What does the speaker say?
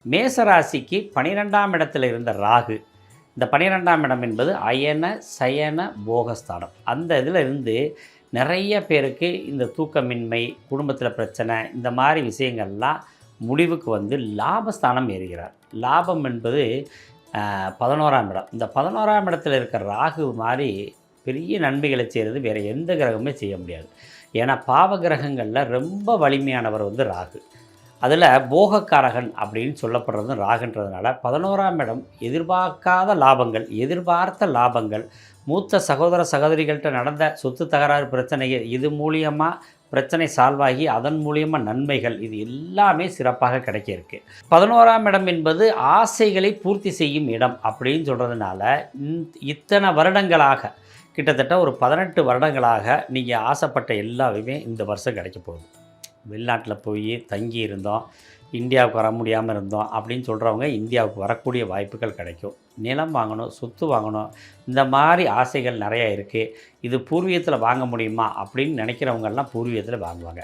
மேசராசிக்கு 12ஆம் இடத்துல இருந்த ராகு, இந்த 12ஆம் இடம் என்பது அயன சயன போகஸ்தானம். அந்த இதில் இருந்து நிறைய பேருக்கு இந்த தூக்கமின்மை, குடும்பத்தில் பிரச்சனை, இந்த மாதிரி விஷயங்கள்லாம் முடிவுக்கு வந்து லாபஸ்தானம் ஏறுகிறார். லாபம் என்பது 11ஆம் இடம். இந்த 11ஆம் இடத்துல இருக்கிற ராகு மாதிரி பெரிய நன்மைகளை செய்கிறது வேறு எந்த கிரகமே செய்ய முடியாது. ஏன்னா பாவ கிரகங்களில் ரொம்ப வலிமையானவர் வந்து ராகு. அதில் போகக்காரகன் அப்படின்னு சொல்லப்படுறது ராகுன்றதுனால 11ஆம் இடம் எதிர்பார்க்காத லாபங்கள், எதிர்பார்த்த லாபங்கள், மூத்த சகோதர சகோதரிகள்கிட்ட நடந்த சொத்து தகராறு பிரச்சனைகள், இது மூலியமாக பிரச்சனை சால்வ் ஆகி அதன் மூலியமாக நன்மைகள், இது எல்லாமே சிறப்பாக கிடைக்க இருக்குது. 11ஆம் இடம் என்பது ஆசைகளை பூர்த்தி செய்யும் இடம் அப்படின்னு சொல்கிறதுனால இத்தனை வருடங்களாக, கிட்டத்தட்ட ஒரு 18 வருடங்களாக நீங்கள் ஆசைப்பட்ட எல்லாமே இந்த வருஷம் கிடைக்க போகுது. வெளிநாட்டில் போய் தங்கி இருந்தோம், இந்தியாவுக்கு வர முடியாமல் இருந்தோம் அப்படின்னு சொல்கிறவங்க இந்தியாவுக்கு வரக்கூடிய வாய்ப்புகள் கிடைக்கும். நிலம் வாங்கணும், சொத்து வாங்கணும், இந்த மாதிரி ஆசைகள் நிறையா இருக்குது. இது பூர்வீகத்தில் வாங்க முடியுமா அப்படின்னு நினைக்கிறவங்கெல்லாம் பூர்வீகத்தில் வாங்குவாங்க.